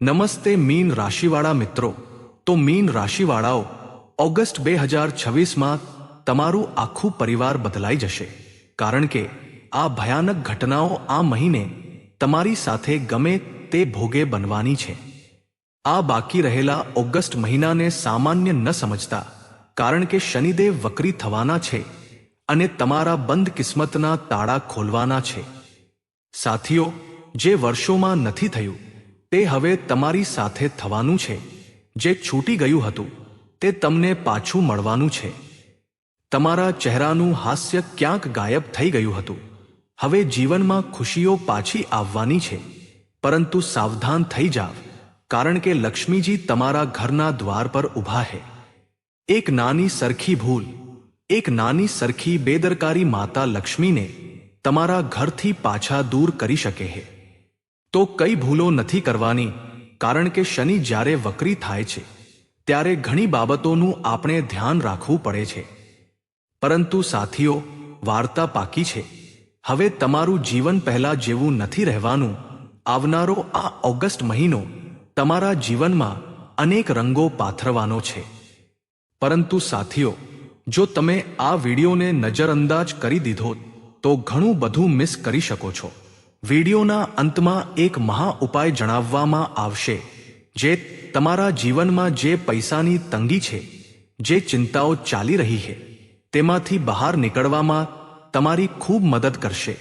નમસ્તે મીન રાશિવાળા મિત્રો। તો મીન રાશિવાળાઓ, ઓગસ્ટ 2026માં તમારું આખું પરિવાર બદલાઈ જશે, કારણ કે આ ભયાનક ઘટનાઓ આ મહિને તમારી સાથે ગમે તે ભોગે બનવાની છે। આ બાકી રહેલા ઓગસ્ટ મહિનાને સામાન્ય ન સમજતા, કારણ કે શનિદેવ વક્રી થવાના છે અને તમારા બંધ કિસ્મતના તાળા ખોલવાના છે। સાથીઓ, જે વર્ષોમાં નથી થયું તે હવે તમારી સાથે થવાનું છે। જે છૂટી ગયું હતું તે તમને પાછું મળવાનું છે। તમારા ચહેરાનું હાસ્ય ક્યાંક ગાયબ થઈ ગયું હતું, હવે જીવનમાં ખુશીઓ પાછી આવવાની છે। પરંતુ સાવધાન થઈ જાવ, કારણ કે લક્ષ્મીજી તમારા ઘરના દ્વાર પર ઊભા છે। એક નાની સરખી ભૂલ, એક નાની સરખી બેદરકારી માતા લક્ષ્મીને તમારા ઘરથી પાછા દૂર કરી શકે છે। તો કઈ ભૂલો નથી કરવાની, કારણ કે શનિ જ્યારે વક્રી થાય છે ત્યારે ઘણી બાબતોનું આપણે ધ્યાન રાખવું પડે છે। પરંતુ સાથીઓ, વાર્તા પાકી છે। હવે તમારું જીવન પહેલા જેવું નથી રહેવાનું। આવનારો આ ઓગસ્ટ મહિનો તમારા જીવનમાં અનેક રંગો પાથરવાનો છે। પરંતુ સાથીઓ, જો તમે આ વિડીયોને નજરઅંદાજ કરી દીધો તો ઘણું બધું મિસ કરી શકો છો। વિડીયોના અંતમાં એક મહા ઉપાય જણાવવામાં આવશે, જે તમારા જીવનમાં જે પૈસાની તંગી છે, જે ચિંતાઓ ચાલી રહી છે, તેમાંથી બહાર નીકળવામાં તમારી ખૂબ મદદ કરશે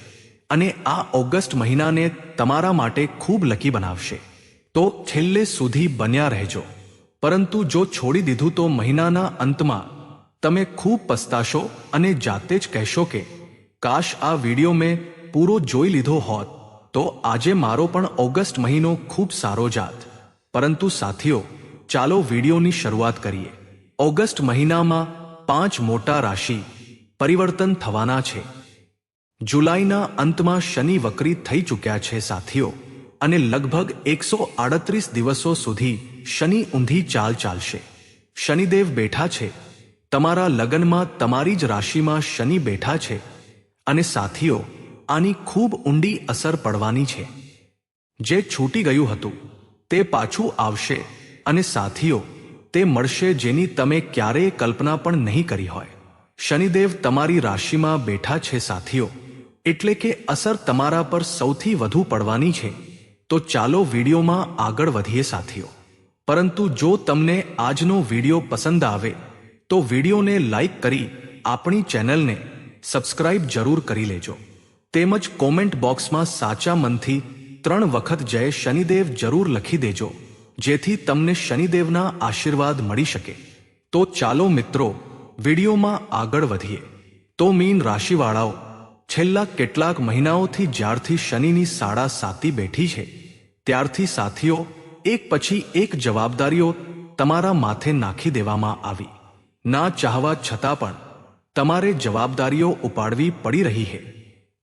અને આ ઓગસ્ટ મહિનાને તમારા માટે ખૂબ લકી બનાવશે। તો છેલ્લે સુધી બન્યા રહેજો। પરંતુ જો છોડી દીધું તો મહિનાના અંતમાં તમે ખૂબ પસ્તાશો અને જાતે જ કહેશો કે કાશ આ વિડીયો મેં પૂરો જોઈ લીધો હોત તો આજે મારો પણ ઓગસ્ટ મહિનો ખૂબ સારો જાત। પરંતુ સાથીઓ, ચાલો વિડીયોની શરૂઆત કરીએ। ઓગસ્ટ મહિનામાં 5 મોટા રાશિ પરિવર્તન થવાના છે। જુલાઈના અંતમાં શનિ વક્રી થઈ ચૂક્યા છે સાથીઓ, અને લગભગ 138 દિવસો સુધી શનિ ઊંધી ચાલ ચાલશે। શનિદેવ બેઠા છે તમારા લગ્નમાં, તમારી જ રાશિમાં શનિ બેઠા છે, અને સાથીઓ, આની ખૂબ ઊંડી અસર પડવાની છે। જે છૂટી ગયું હતું તે પાછું આવશે, અને સાથીઓ, તે મળશે જેની તમે ક્યારેય કલ્પના પણ નહીં કરી હોય। શનિદેવ તમારી રાશિમાં બેઠા છે સાથીઓ, એટલે કે અસર તમારા પર સૌથી વધુ પડવાની છે। તો ચાલો વિડીયોમાં આગળ વધીએ સાથીઓ। પરંતુ જો તમને આજનો વિડીયો પસંદ આવે તો વિડીયોને લાઈક કરી આપણી ચેનલને સબસ્ક્રાઇબ જરૂર કરી લેજો। તેમજ કોમેન્ટ બોક્સમાં સાચા મનથી 3 વખત જય શનિદેવ જરૂર લખી દેજો, જેથી તમને શનિદેવના આશીર્વાદ મળી શકે। તો ચાલો મિત્રો, વિડીયોમાં આગળ વધીએ। તો મીન રાશિવાળાઓ, છેલ્લા કેટલાક મહિનાઓથી જ્યારથી શનિની સાડા સાતી બેઠી છે ત્યારથી સાથીઓ, એક પછી એક જવાબદારીઓ તમારા માથે નાખી દેવામાં આવી। ના ચાહવા છતાં પણ તમારે જવાબદારીઓ ઉપાડવી પડી રહી છે।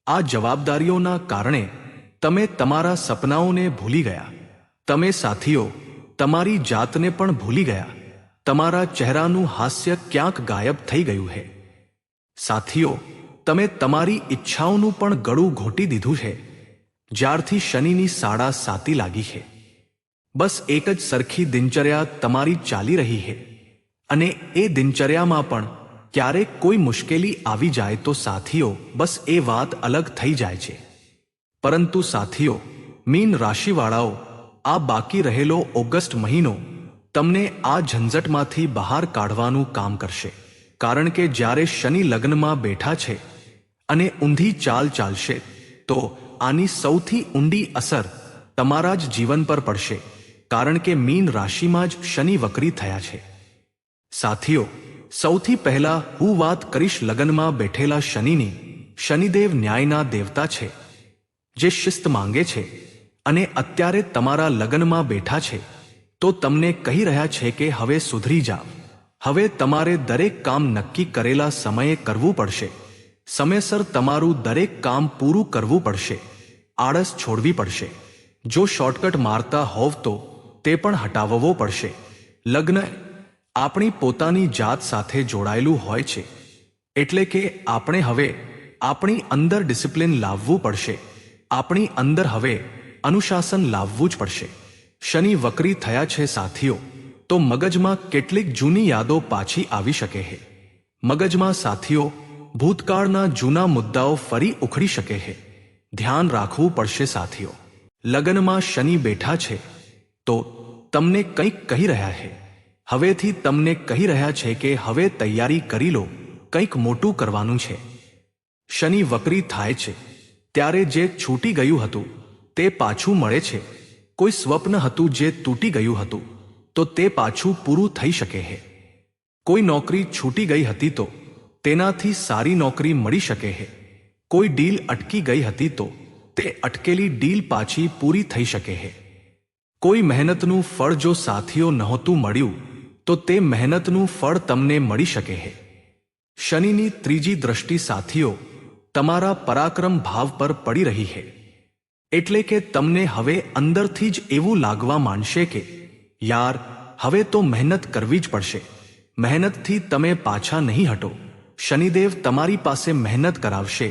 આ જવાબદારીઓના કારણે તમે તમારા સપનાઓને ભૂલી ગયા। તમે સાથીઓ, તમારી જાતને પણ ભૂલી ગયા। તમારા ચહેરાનું હાસ્ય ક્યાંક ગાયબ થઈ ગયું છે। સાથીઓ, તમે તમારી ઈચ્છાઓનું પણ ગળું ઘોટી દીધું છે જ્યારથી શનિની સાડા સાતી લાગી છે। બસ એક જ સરખી દિનચર્યા તમારી ચાલી રહી છે, અને એ દિનચર્યામાં પણ ક્યારેક કોઈ મુશ્કેલી આવી જાય તો સાથીઓ, બસ એ વાત અલગ થઈ જાય છે। પરંતુ સાથીઓ, મીન રાશિવાળાઓ, આ બાકી રહેલો ઓગસ્ટ મહિનો તમને આ ઝંઝટમાંથી બહાર કાઢવાનું કામ કરશે। કારણ કે જ્યારે શનિ લગ્નમાં બેઠા છે અને ઊંધી ચાલ ચાલશે તો આની સૌથી ઊંડી અસર તમારા જ જીવન પર પડશે, કારણ કે મીન રાશિમાં જ શનિ વક્રી થયા છે। સાથીઓ, સૌથી પહેલા હું વાત કરીશ લગ્નમાં બેઠેલા શનિની। શનિદેવ ન્યાયના દેવતા છે, જે શિસ્ત માંગે છે, અને અત્યારે તમારા લગ્નમાં બેઠા છે તો તમને કહી રહ્યા છે કે હવે સુધરી જાવ। હવે તમારે દરેક કામ નક્કી કરેલા સમયે કરવું પડશે। સમયસર તમારું દરેક કામ પૂરું કરવું પડશે। આળસ છોડવી પડશે। જો શોર્ટકટ મારતા હોવ તો તે પણ હટાવવો પડશે। લગ્ન આપણી પોતાની જાત સાથે જોડાયેલું હોય છે, એટલે કે આપણે હવે આપણી અંદર ડિસિપ્લિન લાવવું પડશે। આપણી અંદર હવે અનુશાસન લાવવું જ પડશે। શનિ વક્રી થયા છે સાથીઓ, તો મગજમાં કેટલીક જૂની યાદો પાછી આવી શકે છે. મગજમાં સાથીઓ ભૂતકાળના જૂના મુદ્દાઓ ફરી ઉખડી શકે છે. ધ્યાન રાખવું પડશે સાથીઓ. લગ્નમાં શનિ બેઠા છે તો તમને કંઈક કહી રહ્યા છે. હવેથી તમને કહી રહ્યા છે કે હવે તૈયારી કરી લો, કંઈક મોટું કરવાનું છે. શનિ વક્રી થાય છે ત્યારે જે છૂટી ગયું હતું તે પાછું મળે છે. કોઈ સ્વપ્ન હતું જે તૂટી ગયું હતું તો તે પાછું પૂરું થઈ શકે છે. કોઈ નોકરી છૂટી ગઈ હતી તો તેનાથી સારી નોકરી મળી શકે છે. કોઈ ડીલ અટકી ગઈ હતી તો તે અટકેલી ડીલ પાછી પૂરી થઈ શકે છે. કોઈ મહેનતનું ફળ જો સાથીઓ નહોતું મળ્યું તો તે મહેનતનું ફળ તમને મળી શકે છે. શનિની ત્રીજી દ્રષ્ટિ સાથીઓ તમારા પરાક્રમ ભાવ પર પડી રહી છે. એટલે કે તમને હવે અંદરથી જ એવું લાગવા માંડશે કે યાર હવે તો મહેનત કરવી જ પડશે. મહેનતથી તમે પાછા નહીં હટો. શનિદેવ તમારી પાસે મહેનત કરાવશે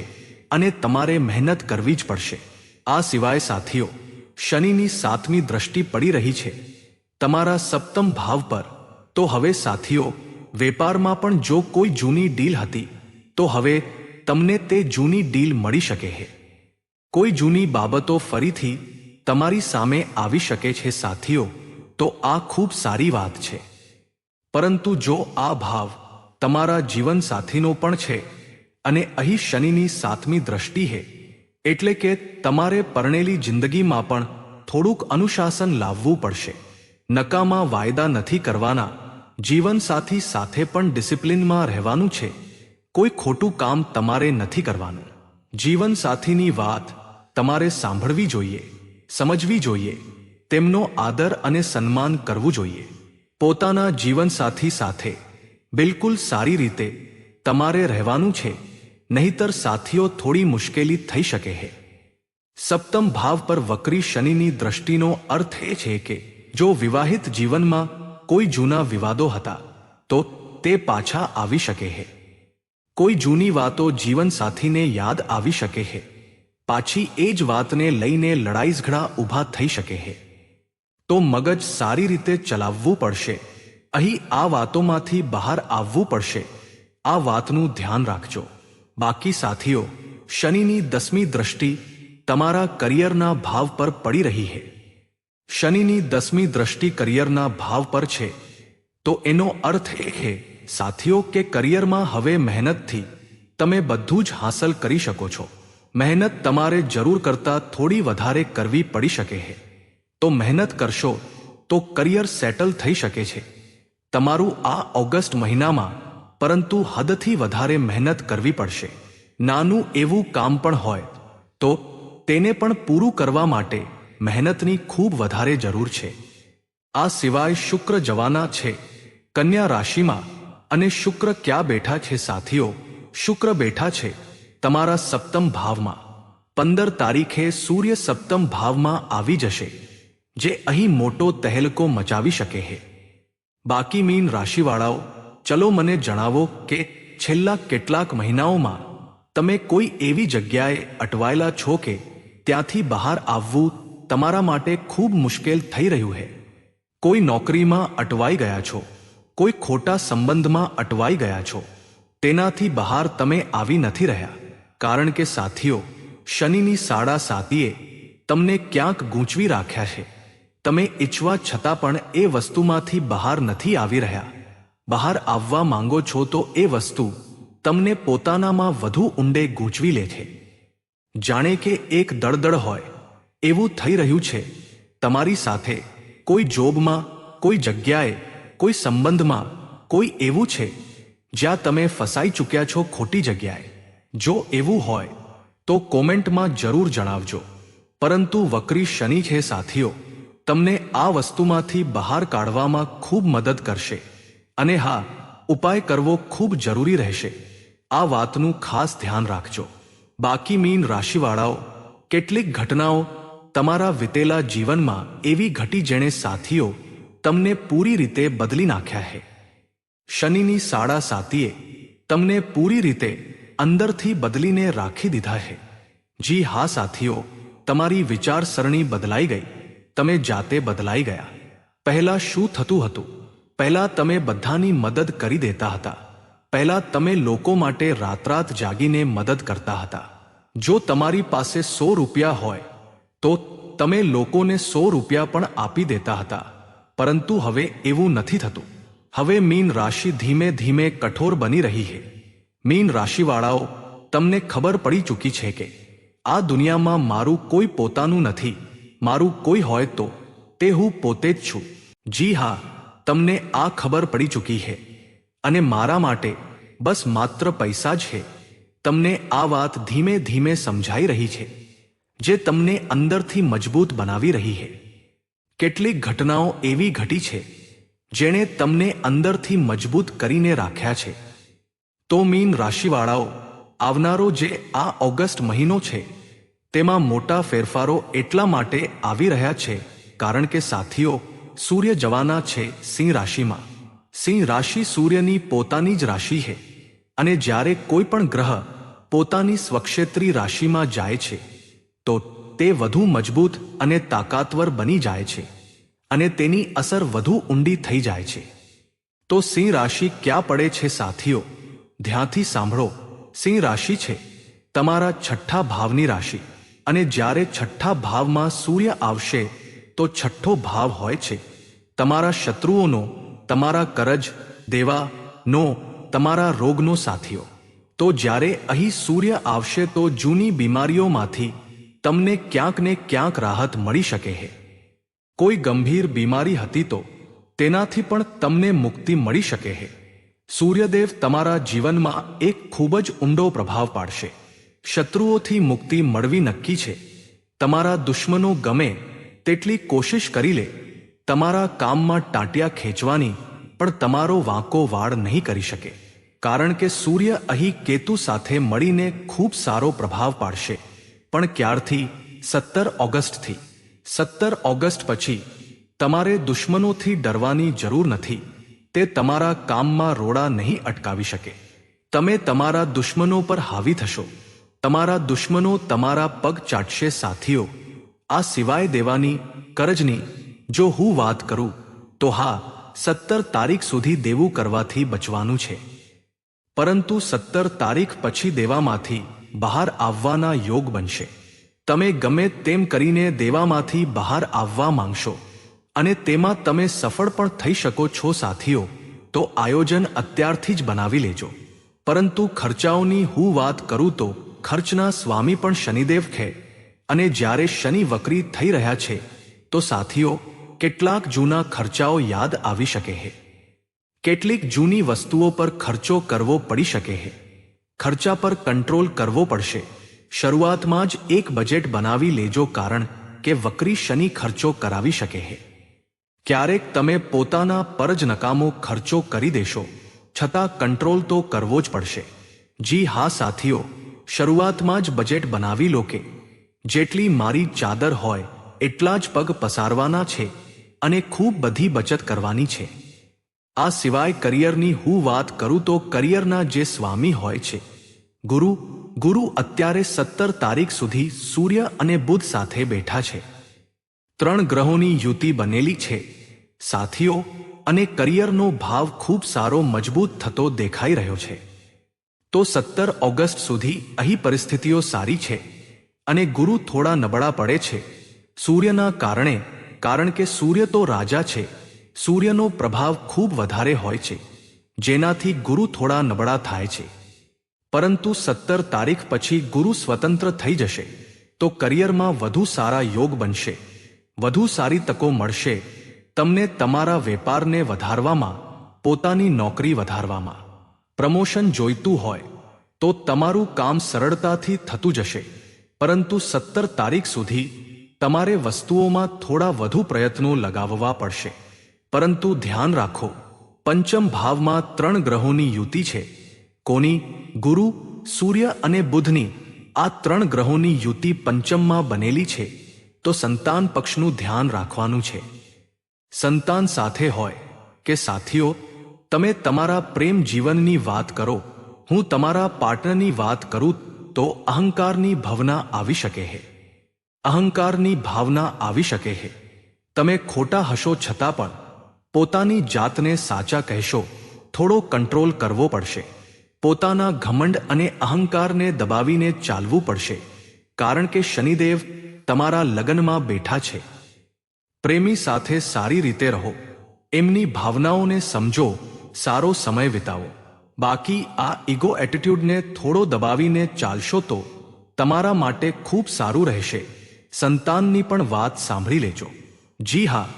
અને તમારે મહેનત કરવી જ પડશે. આ સિવાય સાથીઓ શનિની 7મી દ્રષ્ટિ પડી રહી છે તમારા 7મ ભાવ પર. તો હવે સાથીઓ વેપારમાં પણ જો કોઈ જૂની ડીલ હતી તો હવે તમને તે જૂની ડીલ મળી શકે છે. કોઈ જૂની બાબતો ફરીથી તમારી સામે આવી શકે છે સાથીઓ, તો આ ખૂબ સારી વાત છે. પરંતુ જો આ ભાવ તમારા જીવનસાથીનો પણ છે અને અહીં શનિની 7મી દ્રષ્ટિ છે, એટલે કે તમારે પરણેલી જિંદગીમાં પણ થોડુંક અનુશાસન લાવવું પડશે. નકામા વાયદા નથી કરવાના. જીવનસાથી સાથે પણ ડિસિપ્લિનમાં રહેવાનું છે. કોઈ ખોટું કામ તમારે નથી કરવાનું. જીવનસાથીની વાત તમારે સાંભળવી જોઈએ, સમજવી જોઈએ, તેમનો આદર અને સન્માન કરવું જોઈએ. પોતાના જીવનસાથી સાથે બિલકુલ સારી રીતે તમારે રહેવાનું છે, નહીતર સાથીઓ થોડી મુશ્કેલી થઈ શકે છે. 7મ ભાવ પર વક્રી શનિની દ્રષ્ટિનો અર્થ એ છે કે જો વિવાહિત જીવનમાં કોઈ જૂના વિવાદો હતા તો તે પાછા આવી શકે છે. કોઈ જૂની વાતો જીવનસાથીને યાદ આવી શકે છે. પાછી એ જ વાતને લઈને લડાઈ ઝઘડા ઊભા થઈ શકે છે. તો મગજ સારી રીતે ચલાવવું પડશે. અહીં આ વાતોમાંથી બહાર આવવું પડશે. આ વાતનું ધ્યાન રાખજો. બાકી સાથીઓ શનિની 10મી દ્રષ્ટિ તમારા કરિયરના ભાવ પર પડી રહી છે. શનિની 10મી દ્રષ્ટિ કરિયરના ભાવ પર છે તો એનો અર્થ એ છે સાથીઓ કે કરિયરમાં હવે મહેનતથી તમે બધું જ હાંસલ કરી શકો છો. મહેનત તમારે જરૂર કરતાં થોડી વધારે કરવી પડી શકે છે. તો મહેનત કરશો તો કરિયર સેટલ થઈ શકે છે તમારું આ ઓગસ્ટ મહિનામાં. પરંતુ હદથી વધારે મહેનત કરવી પડશે. નાનું એવું કામ પણ હોય તો તેને પણ પૂરું કરવા માટે મહેનતની ખૂબ વધારે જરૂર છે. આ સિવાય શુક્ર જવાના છે કન્યા રાશિમાં. અને શુક્ર ક્યાં બેઠા છે સાથીઓ? શુક્ર બેઠા છે તમારા 7મ ભાવમાં. 15 તારીખે સૂર્ય 7મ ભાવમાં આવી જશે, જે અહીં મોટો તહેલકો મચાવી શકે છે. બાકી મીન રાશિવાળાઓ, ચલો મને જણાવો કે છેલ્લા કેટલાક મહિનાઓમાં તમે કોઈ એવી જગ્યાએ અટવાયેલા છો કે ત્યાંથી બહાર આવવું તમારા માટે ખૂબ મુશ્કેલ થઈ રહ્યું છે. કોઈ નોકરીમાં અટવાઈ ગયા છો, કોઈ ખોટા સંબંધમાં અટવાઈ ગયા છો. તેનાથી બહાર તમે આવી નથી રહ્યા, કારણ કે સાથીઓ શનિની 7.5એ તમને ક્યાંક ગૂંચવી રાખ્યા છે. તમે ઈચ્છવા છતાં પણ એ વસ્તુમાંથી બહાર નથી આવી રહ્યા. બહાર આવવા માંગો છો તો એ વસ્તુ તમને પોતાનામાં વધુ ઊંડે ગૂંચવી લે છે. જાણે કે એક દળદળ હોય એવું થઈ રહ્યું છે તમારી સાથે. કોઈ જોબમાં, કોઈ જગ્યાએ, કોઈ સંબંધમાં, કોઈ એવું છે જ્યાં તમે ફસાઈ ચૂક્યા છો ખોટી જગ્યાએ. જો એવું હોય તો કોમેન્ટમાં જરૂર જણાવજો. પરંતુ વક્રી શનિ છે સાથીઓ, તમને આ વસ્તુમાંથી બહાર કાઢવામાં ખૂબ મદદ કરશે. અને હા, ઉપાય કરવો ખૂબ જરૂરી રહેશે. આ વાતનું ખાસ ધ્યાન રાખજો. બાકી મીન રાશિવાળાઓ, કેટલીક ઘટનાઓ તમારા વીતેલા જીવનમાં એવી ઘટી જેણે સાથીઓ તમને પૂરી રીતે બદલી નાખ્યા છે. શનિની 7.5એ તમને પૂરી રીતે અંદરથી બદલીને રાખી દીધા છે. જી હા સાથીઓ, તમારી વિચારસરણી બદલાઈ ગઈ. તમે જાતે બદલાઈ ગયા. પહેલા શું થતું હતું? પહેલા તમે બધાની મદદ કરી દેતા હતા. પહેલા તમે લોકો માટે રાત જાગીને મદદ કરતા હતા. જો તમારી પાસે 100 રૂપિયા હોય તો તમે લોકોને 100 રૂપિયા પણ આપી દેતા હતા. પરંતુ હવે એવું નથી થતું. હવે મીન રાશિ ધીમે ધીમે કઠોર બની રહી છે. મીન રાશિવાળાઓ, તમને ખબર પડી ચૂકી છે કે આ દુનિયામાં મારું કોઈ પોતાનું નથી. મારું કોઈ હોય તો તે હું પોતે જ છું. જી હા, તમને આ ખબર પડી ચૂકી છે. અને મારા માટે બસ માત્ર પૈસા જ છે. તમને આ વાત ધીમે ધીમે સમજાઈ રહી છે, જે તમને અંદરથી મજબૂત બનાવી રહી છે. કેટલીક ઘટનાઓ એવી ઘટી છે જેણે તમને અંદરથી મજબૂત કરીને રાખ્યા છે. તો મીન રાશિવાળાઓ, આવનારો જે આ ઓગસ્ટ મહિનો છે તેમાં મોટા ફેરફારો એટલા માટે આવી રહ્યા છે કારણ કે સાથીઓ, સૂર્ય જવાના છે સિંહ રાશિમાં. સિંહ રાશિ સૂર્યની પોતાની જ રાશિ છે. અને જ્યારે કોઈ પણ ગ્રહ પોતાની સ્વક્ષેત્રી રાશિમાં જાય છે તો તે વધુ મજબૂત અને તાકાતવર બની જાય છે અને તેની અસર વધુ ઊંડી થઈ જાય છે. તો સિંહ રાશિ ક્યાં પડે છે સાથીઓ? ધ્યાનથી સાંભળો. સિંહ રાશિ છે તમારા 6થા ભાવની રાશિ. અને જ્યારે 6થા ભાવમાં સૂર્ય આવશે તો 6થો ભાવ હોય છે તમારા શત્રુઓનો, તમારા કરજ દેવાનો, તમારા રોગનો સાથીઓ. તો જ્યારે અહીં સૂર્ય આવશે તો જૂની બીમારીઓમાંથી તમને ક્યાંક ને ક્યાંક રાહત મળી શકે છે. કોઈ ગંભીર બીમારી હતી તો તેનાથી પણ તમને મુક્તિ મળી શકે છે. સૂર્યદેવ તમારા જીવનમાં એક ખૂબ જ ઊંડો પ્રભાવ પાડશે. શત્રુઓથી મુક્તિ મળવી નક્કી છે. તમારા દુશ્મનો ગમે તેટલી કોશિશ કરી લે, તમારા કામમાં ટાંટિયા ખેંચવાની પણ તમારો વાંકો વાળ નહીં કરી શકે. કારણ કે સૂર્ય અહીં કેતુ સાથે મળીને ખૂબ સારો પ્રભાવ પાડશે. પણ ક્યારથી? 17 ઓગસ્ટથી. 17 ઓગસ્ટ પછી તમારે દુશ્મનોથી ડરવાની જરૂર નથી. તે તમારા કામમાં રોડા નહીં અટકાવી શકે. તમે તમારા દુશ્મનો પર હાવી થશો. તમારા દુશ્મનો તમારા પગ ચાટશે સાથીઓ. આ સિવાય દેવાની, કરજની જો હું વાત કરું તો હા, 17 તારીખ સુધી દેવું કરવાથી બચવાનું છે. પરંતુ 17 તારીખ પછી દેવામાંથી બહાર આવવાના યોગ બનશે. તમે ગમે તેમ કરીને દેવામાંથી બહાર આવવા માંગશો અને તેમાં તમે સફળ પણ થઈ શકો છો સાથીઓ. તો આયોજન અત્યારથી જ બનાવી લેજો. પરંતુ ખર્ચાઓની હું વાત કરું તો ખર્ચના સ્વામી પણ શનિદેવ છે. અને જ્યારે શનિ વક્રી થઈ રહ્યા છે તો સાથીઓ, કેટલાક જૂના ખર્ચાઓ યાદ આવી શકે છે. કેટલીક જૂની વસ્તુઓ પર ખર્ચો કરવો પડી શકે છે. ખર્ચા પર કંટ્રોલ કરવો પડશે. શરૂઆતમાં જ એક બજેટ બનાવી લેજો કારણ કે વક્રી શનિ ખર્ચો કરાવી શકે છે. ક્યારેક તમે પોતાના પર જ નકામો ખર્ચો કરી દેશો, છતાં કંટ્રોલ તો કરવો જ પડશે. જી હા સાથીઓ, શરૂઆતમાં જ બજેટ બનાવી લો કે જેટલી મારી ચાદર હોય એટલા જ પગ પસારવાના છે અને ખૂબ બધી બચત કરવાની છે. આ સિવાય કરિયરની હું વાત કરું તો કરિયરના જે સ્વામી હોય છે ગુરુ અત્યારે 17 તારીખ સુધી સૂર્ય અને બુધ સાથે બેઠા છે. 3 ગ્રહોની યુતિ બનેલી છે સાથીઓ, અને કરિયરનો ભાવ ખૂબ સારો મજબૂત થતો દેખાઈ રહ્યો છે. તો 17 ઓગસ્ટ સુધી અહીં પરિસ્થિતિઓ સારી છે અને ગુરુ થોડા નબળા પડે છે સૂર્યના કારણે. કારણ કે સૂર્ય તો રાજા છે. સૂર્યનો પ્રભાવ ખૂબ વધારે હોય છે જેનાથી ગુરુ થોડા નબળા થાય છે. પરંતુ 17 તારીખ પછી ગુરુ સ્વતંત્ર થઈ જશે તો કરિયરમાં વધુ સારા યોગ બનશે, વધુ સારી તકો મળશે તમને તમારા વેપારને વધારવામાં, પોતાની નોકરી વધારવામાં. પ્રમોશન જોઈતું હોય તો તમારું કામ સરળતાથી થતું જશે. પરંતુ 17 તારીખ સુધી તમારે વસ્તુઓમાં થોડા વધુ પ્રયત્નો લગાવવા પડશે. પરંતુ ધ્યાન રાખો, પંચમ ભાવમાં 3 ગ્રહોની યુતિ છે. કોની? ગુરુ, સૂર્ય અને બુધની. આ 3 ગ્રહોની યુતિ પંચમમાં બનેલી છે તો સંતાન પક્ષનું ધ્યાન રાખવાનું છે. સંતાન સાથે હોય કે સાથીઓ, તમે તમારા પ્રેમ જીવનની વાત કરો, હું તમારા પાર્ટનરની વાત કરું તો અહંકારની ભાવના આવી શકે છે. અહંકારની ભાવના આવી શકે છે. તમે ખોટા હશો છતાં પણ પોતાની જાતને સાચા કહેશો. થોડો કંટ્રોલ કરવો પડશે. પોતાના ઘમંડ અને અહંકારને દબાવીને ચાલવું પડશે, કારણ કે શનિદેવ તમારા લગ્નમાં બેઠા છે. પ્રેમી સાથે સારી રીતે રહો, એમની ભાવનાઓને સમજો, સારો સમય વિતાવો. બાકી આ ઈગો એટીટ્યુડને થોડો દબાવીને ચાલશો તો તમારા માટે ખૂબ સારું રહેશે. સંતાનની પણ વાત સાંભળી લેજો. જી હા,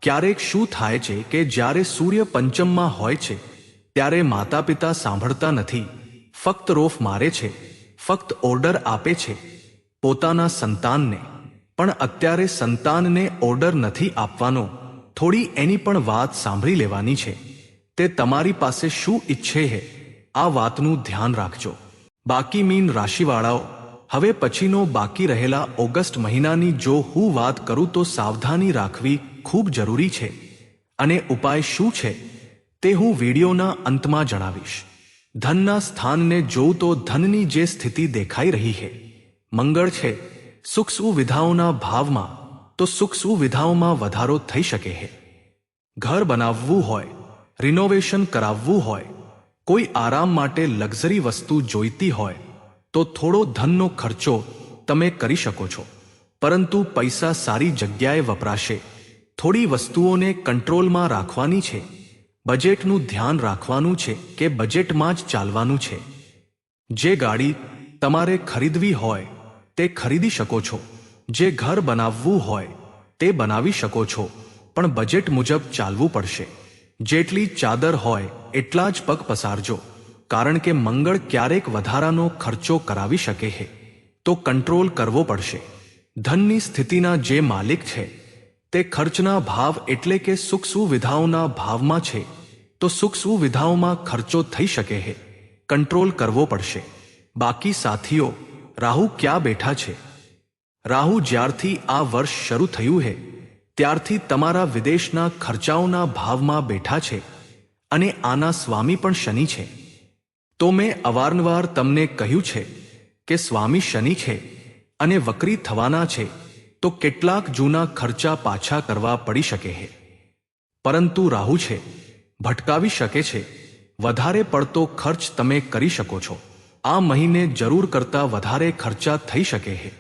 ક્યારેક શું થાય છે કે જ્યારે સૂર્ય પંચમમાં હોય છે ત્યારે માતા પિતા સાંભળતા નથી, ફક્ત રોફ મારે છે, ફક્ત ઓર્ડર આપે છે પોતાના સંતાનને. પણ અત્યારે સંતાનને ઓર્ડર નથી આપવાનો, થોડી એની પણ વાત સાંભળી લેવાની છે. તે તમારી પાસે શું ઈચ્છે છે આ વાતનું ધ્યાન રાખજો. બાકી મીન રાશિવાળાઓ, હવે પછીનો બાકી રહેલા ઓગસ્ટ મહિનાની જો હું વાત કરું તો સાવધાની રાખવી ખૂબ જરૂરી છે. અને ઉપાય શું છે તે હું વિડીયોના અંતમાં જણાવીશ. ધનના સ્થાનને જોઉં તો ધનની જે સ્થિતિ દેખાઈ રહી છે, મંગળ છે સુખ સુવિધાઓના ભાવમાં, તો સુખ સુવિધાઓમાં વધારો થઈ શકે છે. ઘર બનાવવું હોય, રિનોવેશન કરાવવું હોય, કોઈ આરામ માટે લક્ઝરી વસ્તુ જોઈતી હોય તો થોડો ધનનો ખર્ચો તમે કરી શકો છો. પરંતુ પૈસા સારી જગ્યાએ વપરાશે. થોડી વસ્તુઓને કંટ્રોલમાં રાખવાની છે. બજેટનું ધ્યાન રાખવાનું છે કે બજેટમાં જ ચાલવાનું છે. જે ગાડી તમારે ખરીદવી હોય તે ખરીદી શકો છો. જે ઘર બનાવવું હોય તે બનાવી શકો છો, પણ બજેટ મુજબ ચાલવું પડશે. જેટલી ચાદર હોય એટલા જ પગ પસારજો, કારણ કે મંગળ ક્યારેક વધારાનો ખર્ચો કરાવી શકે છે, તો કંટ્રોલ કરવો પડશે. ધનની સ્થિતિના જે માલિક છે તે ખર્ચના ભાવ એટલે કે સુખ સુવિધાઓના ભાવમાં છે, તો સુખ સુવિધાઓમાં ખર્ચો થઈ શકે છે, કંટ્રોલ કરવો પડશે. બાકી સાથીઓ, રાહુ ક્યાં બેઠા છે? રાહુ જ્યારથી આ વર્ષ શરૂ થયું છે ત્યારથી તમારા વિદેશના ખર્ચાઓના ભાવમાં બેઠા છે, અને આના સ્વામી પણ શનિ છે. તો મેં અવારનવાર તમને કહ્યું છે કે સ્વામી શનિ છે અને વક્રી થવાના છે, તો કેટલાક જૂના ખર્ચા પાછા કરવા પડી શકે છે. પરંતુ રાહુ છે, ભટકાવી શકે છે. વધારે પડતો ખર્ચ તમે કરી શકો છો. આ મહિને જરૂર કરતાં વધારે ખર્ચા થઈ શકે છે,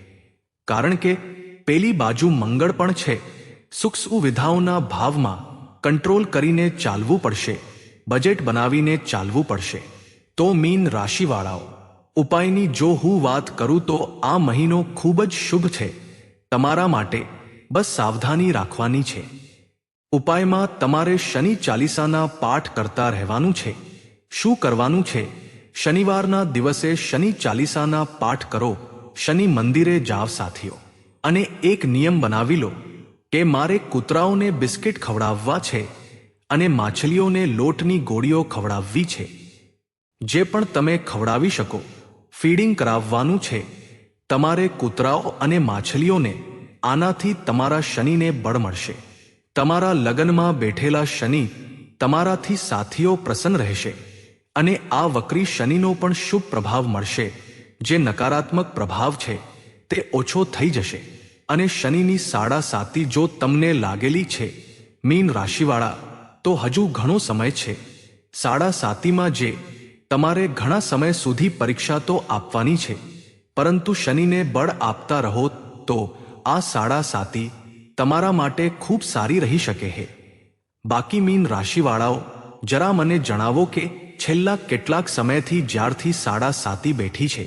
કારણ કે પેલી બાજુ મંગળ પણ છે. સુખ સુવિધાઓના ભાવમાં કંટ્રોલ કરીને ચાલવું પડશે, બજેટ બનાવીને ચાલવું પડશે. તો મીન રાશિવાળાઓ, ઉપાયની જો હું વાત કરું તો આ મહિનો ખૂબ જ શુભ છે તમારા માટે. બસ સાવધાની રાખવાની છે. ઉપાયમાં તમારે શનિ ચાલીસાના પાઠ કરતા રહેવાનું છે. શું કરવાનું છે? શનિવારના દિવસે શનિ ચાલીસાના પાઠ કરો. શનિ મંદિરે જાવ સાથીઓ, અને એક નિયમ બનાવી લો કે મારે કૂતરાઓને બિસ્કિટ ખવડાવવા છે અને માછલીઓને લોટની ગોળીઓ ખવડાવવી છે. જે પણ તમે ખવડાવી શકો, ફીડિંગ કરાવવાનું છે તમારે કૂતરાઓ અને માછલીઓને. આનાથી તમારા શનિને બળ મળશે. તમારા લગ્નમાં બેઠેલા શનિ તમારાથી સાથીઓ પ્રસન્ન રહેશે, અને આ વક્રી શનિનો પણ શુભ પ્રભાવ મળશે. જે નકારાત્મક પ્રભાવ છે તે ઓછો થઈ જશે, અને શનિની સાડાસાતી જો તમને લાગેલી છે મીન રાશિવાળા, તો હજુ ઘણો સમય છે. સાડાસાતીમાં જે તમારે ઘણા સમય સુધી પરીક્ષા તો આપવાની છે, પરંતુ શનિને બળ આપતા રહો તો આ સાડાસાતી તમારા માટે ખૂબ સારી રહી શકે છે. બાકી મીન રાશિવાળાઓ, જરા મને જણાવો કે છેલ્લા કેટલાક સમયથી જ્યારથી સાડાસાતી બેઠી છે,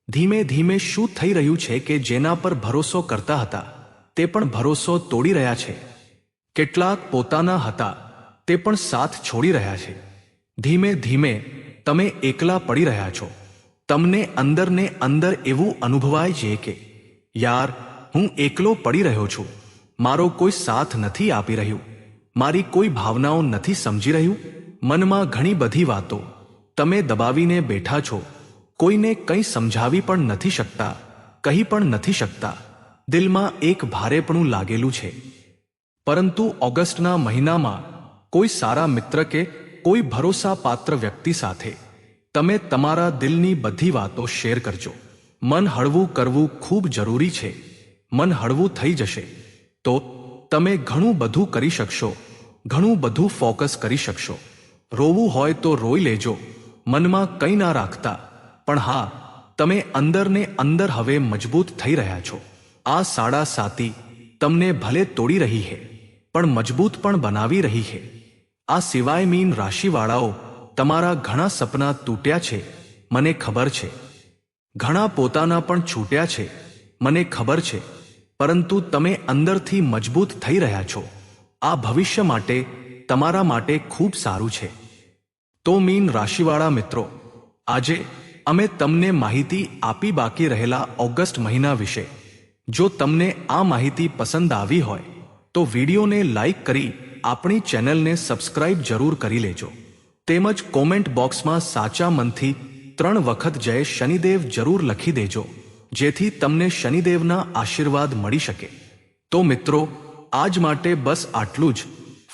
ધીમે ધીમે શું થઈ રહ્યું છે કે જેના પર ભરોસો કરતા હતા તે પણ ભરોસો તોડી રહ્યા છે. કેટલાક પોતાના હતા તે પણ સાથ છોડી રહ્યા છે. ધીમે ધીમે તમે એકલા પડી રહ્યા છો. તમને અંદરને અંદર એવું અનુભવાય છે કે યાર, હું એકલો પડી રહ્યો છું. મારો કોઈ સાથ નથી આપી રહ્યું. મારી કોઈ ભાવનાઓ નથી સમજી રહ્યું. મનમાં ઘણી બધી વાતો તમે દબાવીને બેઠા છો. કોઈને કંઈ સમજાવી પણ નથી શકતા, કહી પણ નથી શકતા. દિલમાં એક ભારેપણું લાગેલું છે. પરંતુ ઓગસ્ટના મહિનામાં કોઈ સારા મિત્ર કે કોઈ ભરોસાપાત્ર વ્યક્તિ સાથે તમે તમારા દિલની બધી વાતો શેર કરજો. મન હળવું કરવું ખૂબ જરૂરી છે. મન હળવું થઈ જશે તો તમે ઘણું બધું કરી શકશો, ઘણું બધું ફોકસ કરી શકશો. રોવું હોય તો રોઈ લેજો, મનમાં કંઈ ના રાખતા. પણ હા, તમે અંદરને અંદર હવે મજબૂત થઈ રહ્યા છો. આ સાડા સાતી તમને ભલે તોડી રહી છે, પણ મજબૂત પણ બનાવી રહી છે. આ સિવાય મીન રાશિવાળાઓ, તમારા ઘણા સપના તૂટ્યા છે, મને ખબર છે. ઘણા પોતાના પણ છૂટ્યા છે, મને ખબર છે. પરંતુ તમે અંદરથી મજબૂત થઈ રહ્યા છો. આ ભવિષ્ય માટે, તમારા માટે ખૂબ સારું છે. તો મીન રાશિવાળા મિત્રો, આજે અમે તમને માહિતી આપી બાકી રહેલા ઓગસ્ટ મહિના વિશે. જો તમને આ માહિતી પસંદ આવી હોય તો વિડીયોને લાઈક કરી આપણી ચેનલને સબસ્ક્રાઇબ જરૂર કરી લેજો. તેમજ કોમેન્ટ બોક્સમાં સાચા મનથી 3 વખત જય શનિદેવ જરૂર લખી દેજો, જેથી તમને શનિદેવના આશીર્વાદ મળી શકે. તો મિત્રો, આજ માટે બસ આટલું જ.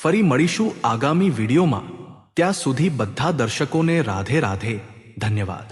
ફરી મળીશું આગામી વિડીયોમાં. ત્યાં સુધી બધા દર્શકોને રાધે રાધે. ધન્યવાદ.